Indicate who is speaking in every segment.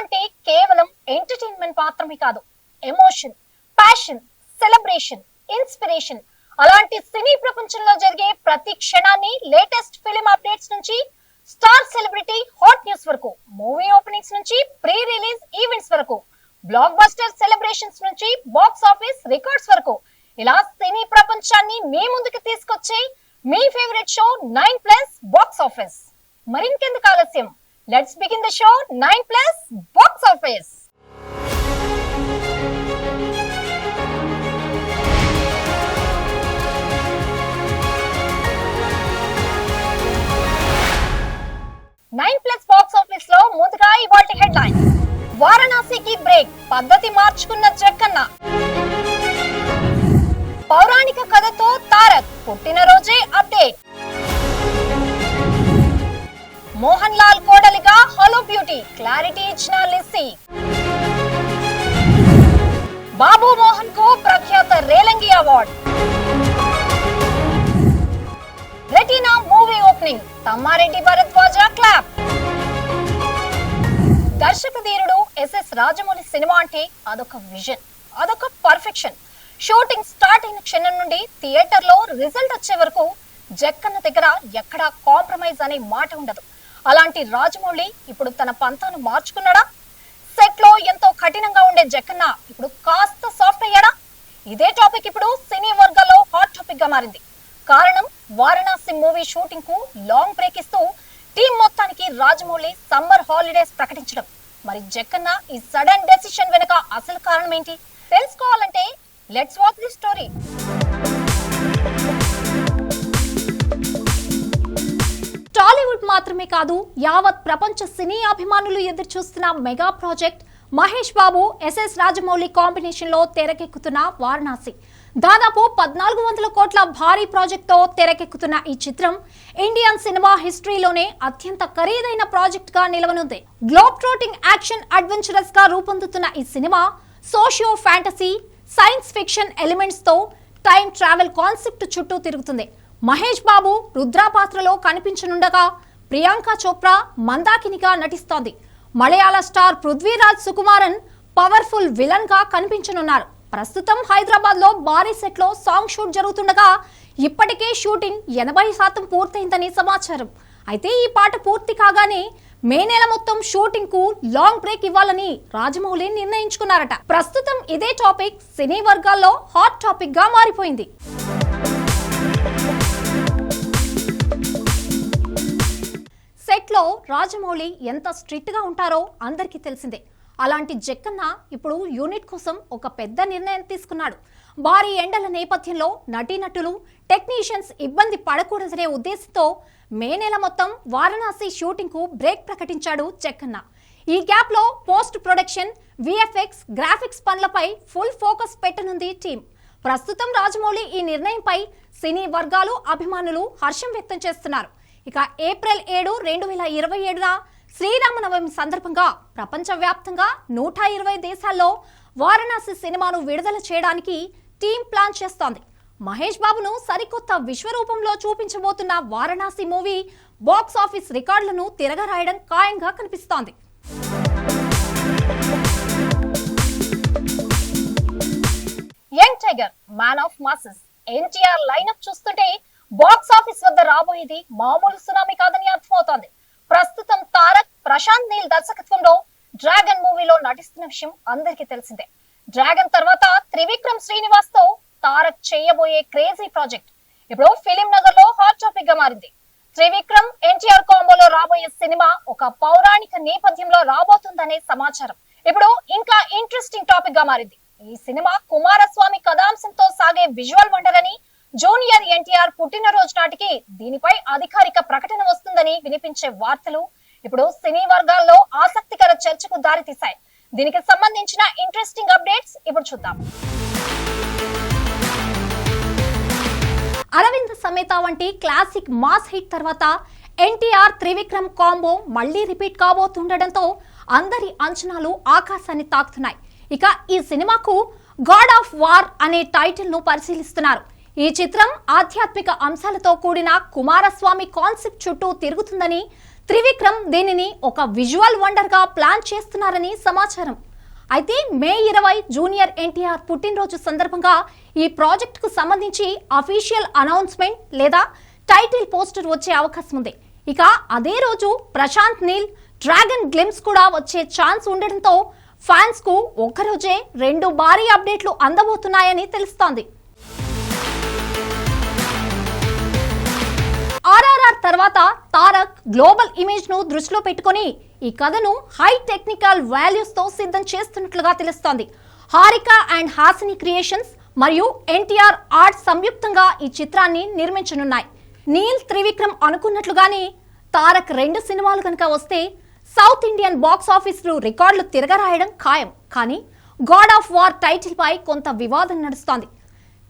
Speaker 1: అంటే కేవలం ఎంటర్టైన్మెంట్ మాత్రమే కాదు, ఎమోషన్, ప్యాషన్, సెలబ్రేషన్, ఇన్స్పిరేషన్. అలాంటి సినీ ప్రపంచంలో జరిగే ప్రతి క్షణాన్ని లేటెస్ట్ ఫిలిం అప్డేట్స్ నుంచి స్టార్ సెలబ్రిటీ హాట్ న్యూస్ వరకు, మూవీ ఓపెనింగ్స్ నుంచి ప్రీ రిలీజ్ ఈవెంట్స్ వరకు, బ్లాక్ బస్టర్ సెలబ్రేషన్స్ నుంచి బాక్స్ ఆఫీస్ రికార్డ్స్ వరకు, ఇలా సినీ ప్రపంచాన్ని మీ ముందుకు తీసుకొచ్చే మీ ఫేవరెట్ షో 9+ బాక్స్ ఆఫీస్. మరింకెందుకు ఆలస్యం, let's begin the show 9+ box office. Box office లో ముందుగా ఇవాల్టి హెడ్లైన్స్. వారణాసికి బ్రేక్, పద్ధతి మార్చుకున్న జక్కన్న. పౌరాణిక కథతో తారక్, పుట్టినరోజే అప్డేట్. మోహన్ లాల్ కోడలిగా హలో బ్యూటీ, క్లారిటీ ఇచ్చిన లిస్సీ. బాబు మోహన్ కు ప్రఖ్యాత Relangi award. Retina movie opening, Tammareddy Bharadwaj clap. దర్శక ధీరుడు ఎస్ఎస్ రాజమౌళి సినిమా అంటే అదొక విజన్, అదొక పర్ఫెక్షన్. షూటింగ్ స్టార్ట్ అయిన క్షణం నుండి థియేటర్ లో రిజల్ట్ వచ్చే వరకు జక్కన్న దగ్గర ఎక్కడా కాంప్రమైజ్ అనే మాట ఉండదు. అలాంటి రాజమౌళి ఇప్పుడు తన పంతాను మార్చుకున్నాడా? సెట్ లో ఎంతో కఠినంగా ఉండే జక్కన్న ఇప్పుడు కాస్త సాఫ్ట్ అయ్యాడా? ఇదే టాపిక్ ఇప్పుడు సినీ వర్గాల్లో హాట్ టాపిక్ గా మారింది. కారణం, వారణాసి మూవీ షూటింగ్ కు లాంగ్ బ్రేక్ ఇస్తూ టీం మొత్తానికి రాజమౌళి సమ్మర్ హాలిడేస్ ప్రకటించడం. మరి జక్కన్న ఈ సడన్ డెసిషన్ వెనుక అసలు కారణం ఏంటి తెలుసుకోవాలంటే let's watch the story. Tollywood మాత్రమే కాదు, యావత్ ప్రపంచ సినీ అభిమానులు ఎదురు చూస్తున్న mega project Mahesh Babu SS Rajamouli combination లో తెరకెక్కుతున్న వారణాసి. దాదాపు 1400 కోట్ల భారీ ప్రాజెక్ట్ తో తెరకెక్కుతున్న ఈ చిత్రం ఇండియన్ సినిమా హిస్టరీలోనే అత్యంత ఖరీదైన ప్రాజెక్ట్ గా నిలవనుంది. గ్లోబ్ ట్రోటింగ్ యాక్షన్ అడ్వెంచరస్ గా రూపొందుతున్న ఈ cinema socio fantasy, science fiction elements తో టైం ట్రావెల్ కాన్సెప్ట్ చుట్టూ తిరుగుతుంది. మహేష్ బాబు రుద్రా పాత్రలో కనిపించనుండగా ప్రియాంక చోప్రా మందాకినిగా నటిస్తోంది. మలయాళ star Prithviraj Sukumaran powerful villain గా కనిపించనున్నారు. ప్రస్తుతం హైదరాబాద్ లో భారీ సెట్ లో సాంగ్ షూట్ జరుగుతుండగా ఇప్పటికే షూటింగ్ 80% పూర్తయిందని సమాచారం. అయితే ఈ పాట పూర్తి కాగానే మే నెల మొత్తం షూటింగ్ కు లాంగ్ బ్రేక్ ఇవ్వాలని రాజమౌళి నిర్ణయించుకున్నారట. ప్రస్తుతం ఇదే టాపిక్ సినీ వర్గాల్లో హాట్ టాపిక్ గా మారిపోయింది. సెట్ లో రాజమౌళి ఎంత స్ట్రిక్ట్ గా ఉంటారో అందరికీ తెలిసిందే. అలాంటి జక్కన్న ఇప్పుడు యూనిట్ కోసం ఒక పెద్ద నిర్ణయం తీసుకున్నాడు. భారీ ఎండల నేపథ్యంలో నటీనటులు, టెక్నీషియన్స్ ఇబ్బంది పడకూడదనే ఉద్దేశంతో మే నెల మొత్తం వారణాసి షూటింగ్ కు బ్రేక్ ప్రకటించాడు జక్కన్న. ఈ గ్యాప్ లో పోస్ట్ ప్రొడక్షన్, విఎఫ్ఎక్స్, గ్రాఫిక్స్ పనులపై ఫుల్ ఫోకస్ పెట్టనుంది టీం. ప్రస్తుతం రాజమౌళి ఈ నిర్ణయంపై సినీ వర్గాలు, అభిమానులు హర్షం వ్యక్తం చేస్తున్నారు. ఇక ఏప్రిల్ 7, 2027న శ్రీరామనవమి సందర్భంగా ప్రపంచవ్యాప్తంగా 120 దేశాల్లో వారణాసి సినిమాను విడుదల చేయడానికి టీం ప్లాన్ చేస్తోంది. మహేష్ బాబును సరికొత్త విశ్వరూపంలో చూపించబోతున్న వారణాసి మూవీ బాక్స్ ఆఫీస్ రికార్డులను తిరగరాయడం ఖాయంగా కనిపిస్తోంది. Young tiger, man of masses NTR lineup చూస్తుంటే బాక్స్ ఆఫీస్ వద్ద రాబోయేది మామూలు సునామీ కాదని అర్థమవుతోంది. ప్రస్తుతం తారక్, ప్రశాంత్ నీల్ దర్శకత్వంలో డ్రాగన్ మూవీలో నటిస్తున్న విషయం అందరికీ తెలిసిందే. డ్రాగన్ తర్వాత త్రివిక్రమ్ శ్రీనివాస్ తో తారక్ చేయబోయే క్రేజీ ప్రాజెక్ట్ ఇప్పుడు ఫిలిం నగర్ లో హాట్ టాపిక్ గా మారింది. త్రివిక్రమ్, ఎన్టీఆర్ కాంబోలో రాబోయే సినిమా ఒక పౌరాణిక నేపథ్యంలో రాబోతుందనే సమాచారం ఇప్పుడు ఇంకా ఇంట్రెస్టింగ్ టాపిక్ గా మారింది. ఈ సినిమా కుమారస్వామి కథాంశంతో సాగే విజువల్ వండర్ అని, జూనియర్ ఎన్టీఆర్ పుట్టినరోజు నాటికి దీనిపై అధికారిక ప్రకటన వస్తుందని వినిపించే వార్తలు ఇప్పుడు సినీ వర్గాల్లో ఆసక్తికర చర్చకు దారితీశాయి. దీనికి సంబంధించిన ఇంట్రెస్టింగ్ అప్డేట్స్ ఇప్పుడు చూద్దాం. అరవింద్ సమేత వంటి క్లాసిక్ మాస్ హిట్ తర్వాత ఎన్టీఆర్ త్రివిక్రమ్ కాంబో మళ్లీ రిపీట్ కాబోతుండటంతో అందరి అంచనాలు ఆకాశాన్ని తాకుతున్నాయి. ఇక ఈ సినిమాకు గాడ్ ఆఫ్ వార్ అనే టైటిల్ ను పరిశీలిస్తున్నారు. ఈ చిత్రం ఆధ్యాత్మిక అంశాలతో కూడిన కుమారస్వామి కాన్సెప్ట్ చుట్టూ తిరుగుతుందని త్రివిక్రమ్ దీనిని ఒక విజువల్ వండర్ గా ప్లాన్ చేస్తున్నారని సమాచారం. అయితే మే 20 జూనియర్ ఎన్టీఆర్ పుట్టినరోజు సందర్భంగా ఈ ప్రాజెక్ట్ కు సంబంధించి అఫీషియల్ అనౌన్స్మెంట్ లేదా టైటిల్ పోస్టర్ వచ్చే అవకాశం ఉంది. ఇక అదే రోజు ప్రశాంత్ నీల్ డ్రాగన్ గ్లిమ్స్ కూడా వచ్చే ఛాన్స్ ఉండడంతో ఫ్యాన్స్ కు ఒక్కరోజే 2 భారీ అప్డేట్లు అందబోతున్నాయని తెలుస్తోంది. ఆర్ఆర్ఆర్ తర్వాత తారక్ గ్లోబల్ ఇమేజ్ ను దృష్టిలో పెట్టుకొని ఈ కథను హై టెక్నికల్ వాల్యూస్ తో సిద్ధం చేస్తున్నట్లుగా తెలుస్తోంది. హారిక అండ్ హాసిని క్రియేషన్స్ మరియు ఎన్టీఆర్ ఆర్ట్ సంయుక్తంగా ఈ చిత్రాన్ని నిర్మించనున్నాయి. నీల్ త్రివిక్రమ్ అనుకున్నట్లుగానే తారక్ 2 సినిమాలు కనుక వస్తే సౌత్ ఇండియన్ బాక్స్ ఆఫీసులు రికార్డులు తిరగరాయడం ఖాయం. కానీ గాడ్ ఆఫ్ వార్ టైటిల్ పై కొంత వివాదం నడుస్తోంది.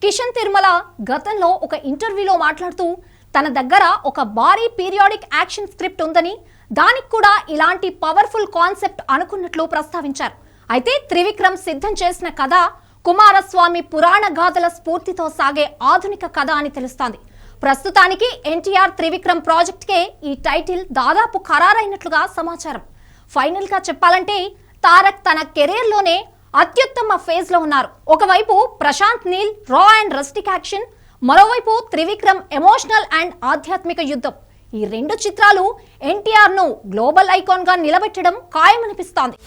Speaker 1: కిషన్ తిరుమల గతంలో ఒక ఇంటర్వ్యూలో మాట్లాడుతూ తన దగ్గర ఒక భారీ పీరియాడిక్ యాక్షన్ స్క్రిప్ట్ ఉందని, దానికి కూడా ఇలాంటి పవర్ఫుల్ కాన్సెప్ట్ అనుకున్నట్లు ప్రస్తావించారు. అయితే త్రివిక్రమ్ సిద్ధం చేసిన కథ కుమారస్వామి పురాణ గాథల స్ఫూర్తితో సాగే ఆధునిక కథ అని తెలుస్తోంది. ప్రస్తుతానికి ఎన్టీఆర్ త్రివిక్రమ్ ప్రాజెక్ట్ కే ఈ టైటిల్ దాదాపు ఖరారైనట్లుగా సమాచారం. ఫైనల్ గా చెప్పాలంటే తారక్ తన కెరీర్ లోనే అత్యుత్తమ ఫేజ్ లో ఉన్నారు. ఒకవైపు ప్రశాంత్ నీల్ రా అండ్ రస్టిక్ యాక్షన్, మరోవైపు త్రివిక్రమ్ ఎమోషనల్ అండ్ ఆధ్యాత్మిక యుద్ధం. ఈ 2 చిత్రాలు ఎన్టీఆర్ ను గ్లోబల్ ఐకాన్ గా నిలబెట్టడం ఖాయమనిపిస్తోంది.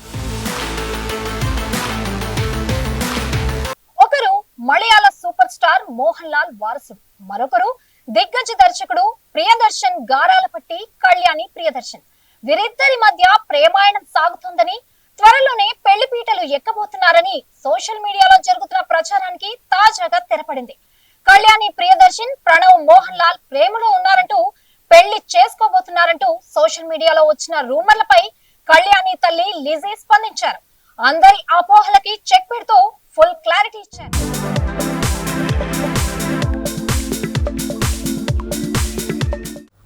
Speaker 1: ఒకరు మలయాళ సూపర్ స్టార్ మోహన్ లాల్ వారసుడు, మరొకరు దిగ్గజ దర్శకుడు ప్రియదర్శన్ గారాలపట్టి కళ్యాణి ప్రియదర్శన్. వీరిద్దరి మధ్య ప్రేమాయణం సాగుతోందని, త్వరలోనే పెళ్లి పీటలు ఎక్కబోతున్నారని సోషల్ మీడియాలో జరుగుతున్న ప్రచారానికి తాజాగా తెరపడింది. కళ్యాణి ప్రియదర్శన్ ప్రణవ్ మోహన్ లాల్ ప్రేమలో ఉన్నారంటూ, పెళ్లి చేసుకోబోతున్నారంటూ సోషల్ మీడియాలో వచ్చిన రూమర్లపై కళ్యాణి తల్లి లిజీ స్పందించారు. అందరి అపోహలకి చెక్ పెడుతూ ఫుల్ క్లారిటీ ఇచ్చారు.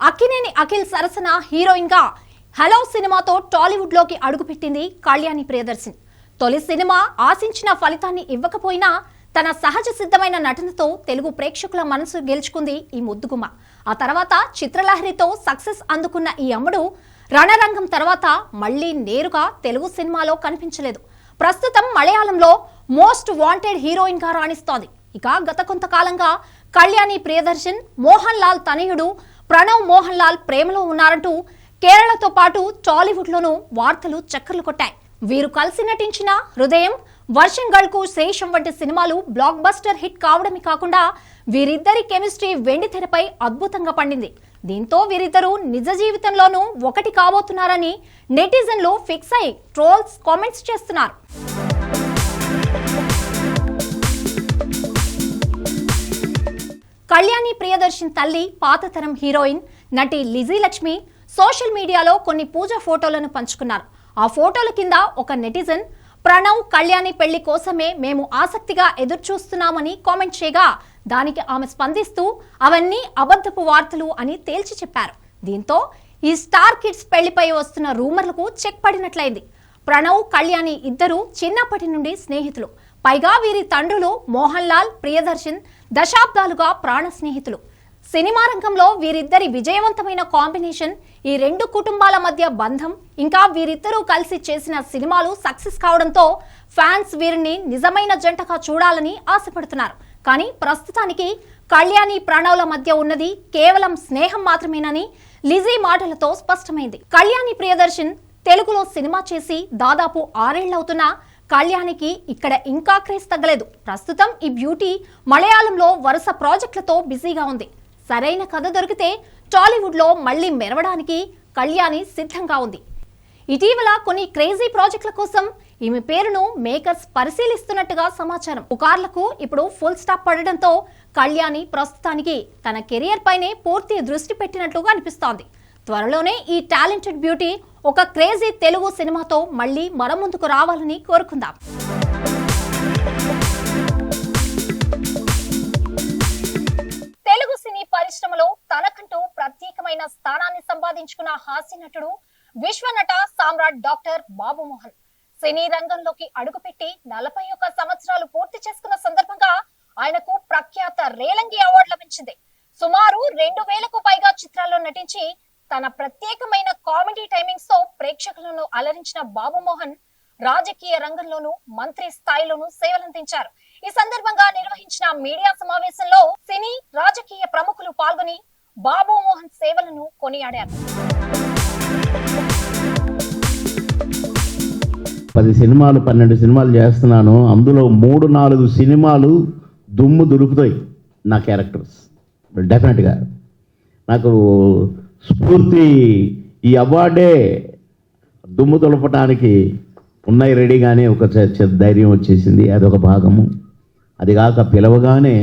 Speaker 1: అక్కినేని అఖిల్ సరసన హీరోయిన్ గా హలో సినిమాతో టాలీవుడ్ లోకి అడుగుపెట్టింది కళ్యాణి ప్రియదర్శన్. తొలి సినిమా ఆశించిన ఫలితాన్ని ఇవ్వకపోయినా తన సహజ సిద్ధమైన నటనతో తెలుగు ప్రేక్షకుల మనసు గెలుచుకుంది ఈ ముద్దుగుమ్మ. ఆ తర్వాత చిత్రలహరితో సక్సెస్ అందుకున్న ఈ అమ్మడు రణరంగం తర్వాత మళ్లీ నేరుగా తెలుగు సినిమాలో కనిపించలేదు. ప్రస్తుతం మలయాళంలో మోస్ట్ వాంటెడ్ హీరోయిన్ గా రాణిస్తోంది. ఇక గత కొంతకాలంగా కళ్యాణి ప్రియదర్శన్ మోహన్ లాల్ తనయుడు ప్రణవ్ మోహన్ లాల్ ప్రేమలో ఉన్నారంటూ కేరళతో పాటు టాలీవుడ్ లోనూ వార్తలు చక్కర్లు కొట్టాయి. వీరు కలిసి నటించిన హృదయం, వర్షంగళ్కు శేషం వంటి సినిమాలు బ్లాక్ బస్టర్ హిట్ కావడమే కాకుండా వీరిద్దరి కెమిస్ట్రీ వెండి తెరపై అద్భుతంగా పండింది. దీంతో వీరిద్దరూ నిజ జీవితంలోనూ ఒకటి కాబోతున్నారని నెటిజన్లు ఫిక్స్ అయి ట్రోల్స్ కామెంట్స్ చేస్తున్నారు. కళ్యాణి ప్రియదర్శన్ తల్లి పాత తరం హీరోయిన్ నటి లిజీ లక్ష్మి సోషల్ మీడియాలో కొన్ని పూజ ఫోటోలను పంచుకున్నారు. ఆ ఫోటోల కింద ఒక నెటిజన్ ప్రణవ్ కళ్యాణి పెళ్లి కోసమే మేము ఆసక్తిగా ఎదురుచూస్తున్నామని కామెంట్ చేయగా, దానికి ఆమె స్పందిస్తూ అవన్నీ అబద్ధపు వార్తలు అని తేల్చి చెప్పారు. దీంతో ఈ స్టార్ కిడ్స్ పెళ్లిపై వస్తున్న రూమర్లకు చెక్ పడినట్లయింది. ప్రణవ్ కళ్యాణి ఇద్దరు చిన్నప్పటి నుండి స్నేహితులు. పైగా వీరి తండ్రులు మోహన్ లాల్ ప్రియదర్శన్ దశాబ్దాలుగా ప్రాణ స్నేహితులు. సినిమా రంగంలో వీరిద్దరి విజయవంతమైన కాంబినేషన్, ఈ 2 కుటుంబాల మధ్య బంధం, ఇంకా వీరిద్దరూ కలిసి చేసిన సినిమాలు సక్సెస్ కావడంతో ఫ్యాన్స్ వీరిని నిజమైన జంటగా చూడాలని ఆశపడుతున్నారు. కానీ ప్రస్తుతానికి కళ్యాణి ప్రణవ్ల మధ్య ఉన్నది కేవలం స్నేహం మాత్రమేనని లిజీ మాటలతో స్పష్టమైంది. కళ్యాణి ప్రియదర్శన్ తెలుగులో సినిమా చేసి దాదాపు 6 ఏళ్లవుతున్నా కళ్యాణికి ఇక్కడ ఇంకా క్రేజ్ తగ్గలేదు. ప్రస్తుతం ఈ బ్యూటీ మలయాళంలో వరుస ప్రాజెక్టులతో బిజీగా ఉంది. సరైన కథ దొరికితే టాలీవుడ్ లో మళ్లీ మెరవడానికి కళ్యాణి సిద్ధంగా ఉంది. ఇటీవల కొన్ని క్రేజీ ప్రాజెక్టుల కోసం ఈమె పేరును మేకర్స్ పరిశీలిస్తున్నట్టుగా సమాచారం. పుకార్లకు ఇప్పుడు ఫుల్ స్టాప్ పడడంతో కళ్యాణి ప్రస్తుతానికి తన కెరియర్ పైనే పూర్తి దృష్టి పెట్టినట్లుగా అనిపిస్తోంది. త్వరలోనే ఈ టాలెంటెడ్ బ్యూటీ ఒక క్రేజీ తెలుగు సినిమాతో మళ్లీ మన ముందుకు రావాలని కోరుకుందాం. తెలుగు సినీ పరిశ్రమలో తనకంటూ ప్రత్యేకమైన స్థానాన్ని సంపాదించుకున్న హాస్య నటుడు విశ్వనట సామ్రాట్ డాక్టర్ బాబు మోహన్ సినీ రంగంలోకి అడుగుపెట్టి 41 సంవత్సరాలు పూర్తి చేసుకున్న సందర్భంగా ఆయనకు ప్రఖ్యాత రేలంగి అవార్డు లభించింది. సుమారు 2000కు పైగా చిత్రాల్లో నటించి తన ప్రత్యేకమైన కామెడీ టైమింగ్స్ తో ప్రేక్షకులను అలరించిన బాబు మోహన్ రాజకీయ రంగంలోనూ మంత్రి స్థాయిలోనూ సేవలందించారు. ఈ సందర్భంగా నిర్వహించిన మీడియా సమావేశంలో సినీ రాజకీయ ప్రముఖులు పాల్గొని బాబు మోహన్ సేవలను కొనియాడారు.
Speaker 2: 10 సినిమాలు 12 సినిమాలు చేస్తున్నాను. అందులో 3-4 సినిమాలు దుమ్ము దులుపుతాయి నా క్యారెక్టర్స్. డెఫినెట్గా నాకు స్ఫూర్తి ఈ అవార్డే దుమ్ము దులపడానికి ఉన్నాయి రెడీగానే ఒక ధైర్యం వచ్చేసింది. అదొక భాగము. అది కాక పిలవగానే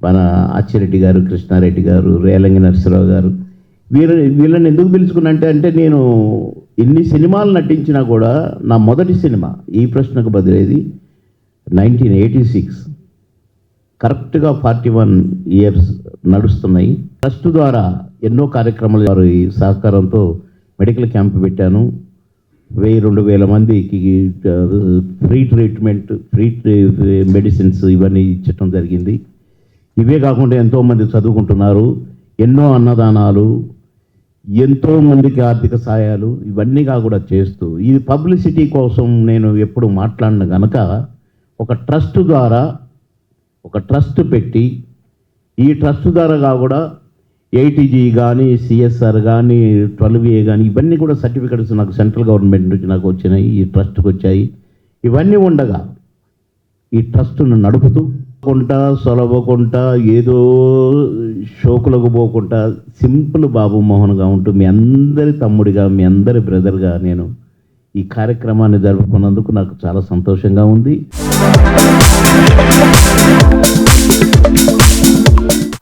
Speaker 2: మన అచ్చిరెడ్డి గారు, కృష్ణారెడ్డి గారు, రేలంగి నరసింహరావు గారు వీళ్ళని ఎందుకు పిలుచుకున్నంటే అంటే నేను ఎన్ని సినిమాలు నటించినా కూడా నా మొదటి సినిమా ఈ ప్రశ్నకు బదిలేది 1986. కరెక్ట్గా 41 ఇయర్స్ నడుస్తున్నాయి. ట్రస్ట్ ద్వారా ఎన్నో కార్యక్రమాలు వారి సహకారంతో మెడికల్ క్యాంప్ పెట్టాను. 1000-2000 మందికి ఫ్రీ ట్రీట్మెంట్, ఫ్రీ మెడిసిన్స్ ఇవన్నీ ఇచ్చటం జరిగింది. ఇవే కాకుండా ఎంతోమంది చదువుకుంటున్నారు. ఎన్నో అన్నదానాలు, ఎంతో మందికి ఆర్థిక సాయాలు ఇవన్నీ కూడా చేస్తూ ఈ పబ్లిసిటీ కోసం నేను ఎప్పుడు మాట్లాడిన కనుక ఒక ట్రస్ట్ పెట్టి ఈ ట్రస్ట్ ద్వారా కూడా 80G కానీ, CSR కానీ, 12A కానీ ఇవన్నీ కూడా సర్టిఫికెట్స్ నాకు సెంట్రల్ గవర్నమెంట్ నుంచి నాకు వచ్చినాయి, ఈ ట్రస్ట్కి వచ్చాయి. ఇవన్నీ ఉండగా ఈ ట్రస్ట్ను నడుపుతూ సొలవకుండా ఏదో షోకులకు పోకుండా సింపుల్ బాబు మోహన్గా ఉంటూ మీ అందరి తమ్ముడిగా, మీ అందరి బ్రదర్గా నేను ఈ కార్యక్రమాన్ని జరుపుకున్నందుకు నాకు చాలా సంతోషంగా ఉంది.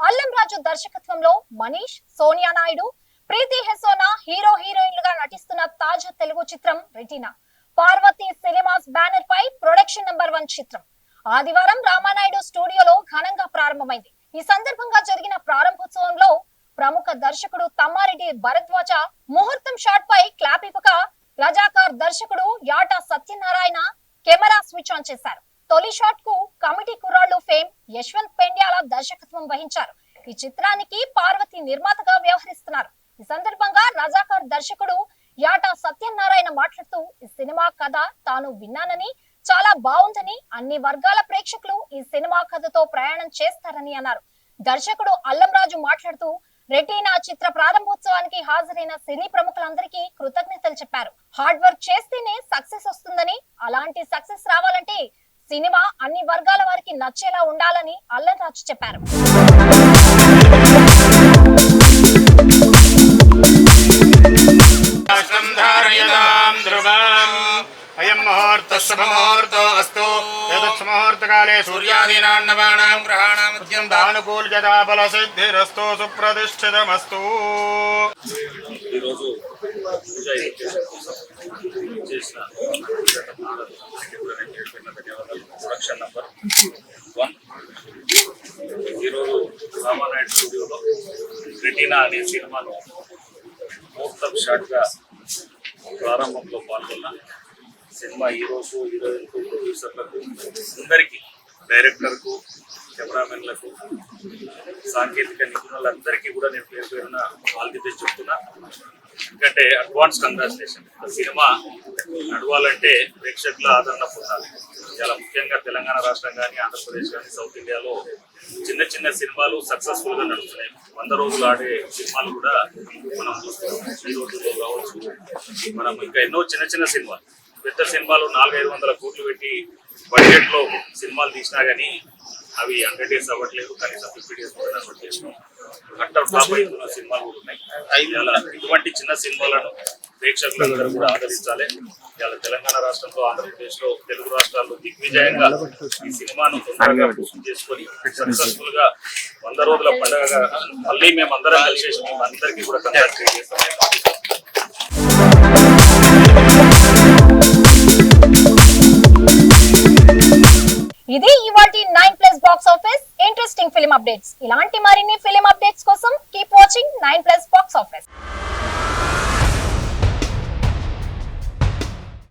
Speaker 1: అల్లం రాజు దర్శకత్వంలో మనీష్, సోనియా నాయుడు, ప్రీతి హెసోనా హీరో హీరోయిన్లుగా నటిస్తున్న తాజా తెలుగు చిత్రం రెటీనా పార్వతి సినిమాస్ బ్యానర్ పై ప్రొడక్షన్ నెంబర్ 1 చిత్రం ఆదివారం రామానాయుడు స్టూడియోలో ఘనంగా ప్రారంభమైంది. ఈ సందర్భంగా జరిగిన ప్రారంభోత్సవంలో ప్రముఖ దర్శకుడు తమ్మారెడ్డి భరద్వాజ ముహూర్తం షాట్ పై క్లాప్ ఇవ్వగా రజాకార్ దర్శకుడు యాటా సత్యనారాయణ కెమెరా స్విచ్ ఆన్ చేశారు. తొలి షాట్ కు కమిటీ కుర్రాళ్లు ఫేమ్ యశ్వంత్ పెండ్యాల దర్శకత్వం వహించారు. ఈ చిత్రానికి పార్వతి నిర్మాతగా వ్యవహరిస్తున్నారు. ఈ సందర్భంగా రజాకార్ దర్శకుడు యాటా సత్యనారాయణ మాట్లాడుతూ ఈ సినిమా కథ తాను విన్నానని, చాలా బాగుందని, అన్ని వర్గాల ప్రేక్షకులు ఈ సినిమా కథతో ప్రయాణం చేస్తారని అన్నారు. దర్శకుడు అల్లం రాజు మాట్లాడుతూ రెటీనా చిత్ర ప్రారంభోత్సవానికి హాజరైన సినీ ప్రముఖులందరికీ కృతజ్ఞతలు చెప్పారు. హార్డ్ వర్క్ చేస్తేనే సక్సెస్ వస్తుందని, అలాంటి సక్సెస్ రావాలంటే సినిమా అన్ని వర్గాల వారికి నచ్చేలా ఉండాలని అల్లం రాజు చెప్పారు.
Speaker 3: అయం ముహూర్త శుభముహూర్తో అస్తు. యదక్షముహూర్తకాలే సూర్యాదీనాం నవానాం గ్రహాణాం అత్యంత అనుకూల్యతా బల సిద్ధిరస్తు సుప్రతిష్ఠితమస్తు.
Speaker 4: ఈరోజు చేసిన ప్రొడక్షన్ నెంబర్ 1 ఈరోజు రామానాయుడు స్టూడియోలో రెటీనా అనే సినిమాను ముహూర్తం షాట్గా ప్రారంభంలో పాల్గొన్న సినిమా హీరోకు, హీరోయిన్కు, ప్రొడ్యూసర్లకు అందరికీ, డైరెక్టర్కు, కెమెరామెన్లకు, సాంకేతిక నిపుణులందరికీ కూడా నేను పేరు పేరున ఆల్ ది బెస్ట్ చెప్తున్నా. ఎందుకంటే అడ్వాన్స్ కంగ్రాచులేషన్. సినిమా నడవాలంటే ప్రేక్షకుల ఆదరణ పొందాలి. చాలా ముఖ్యంగా తెలంగాణ రాష్ట్రం కానీ, ఆంధ్రప్రదేశ్ కానీ, సౌత్ ఇండియాలో చిన్న చిన్న సినిమాలు సక్సెస్ఫుల్గా నడుస్తున్నాయి. 100 రోజులు ఆడే సినిమాలు కూడా మనం చూస్తున్నాం. ఈ రోజుల్లో కావచ్చు, మనం ఇంకా ఎన్నో చిన్న చిన్న సినిమాలు, పెద్ద సినిమాలు 400-500 కోట్లు పెట్టి బడ్జెట్లో సినిమాలు తీసినా కానీ అవి 100 days అవ్వట్లేదు. కనీసం 50 days కూడా చేసినాం. కట్టర్ ఫ్లాప్ అవుతున్న సినిమాలు కూడా ఉన్నాయి. ఇటువంటి చిన్న సినిమాలను ప్రేక్షకులందరూ కూడా ఆదరించాలి. ఇవాళ తెలంగాణ రాష్ట్రంలో, ఆంధ్రప్రదేశ్లో, తెలుగు రాష్ట్రాల్లో దిగ్విజయంగా ఈ సినిమాను తొందరగా పూర్తి చేసుకొని సక్సెస్ఫుల్ గా 100 రోజుల పండుగగా మళ్ళీ మేము అందరం కలిసేసి మేము అందరికీ కూడా కంగ్రాచులేట్ చేస్తాం.
Speaker 1: ఇది ఇవాల్టి 9+ box office interesting film updates. ఇలాంటి మరిన్ని ఫిల్మ్ అప్డేట్స్ కోసం కీప్ వాచింగ్ 9+ బాక్స్ ఆఫీస్.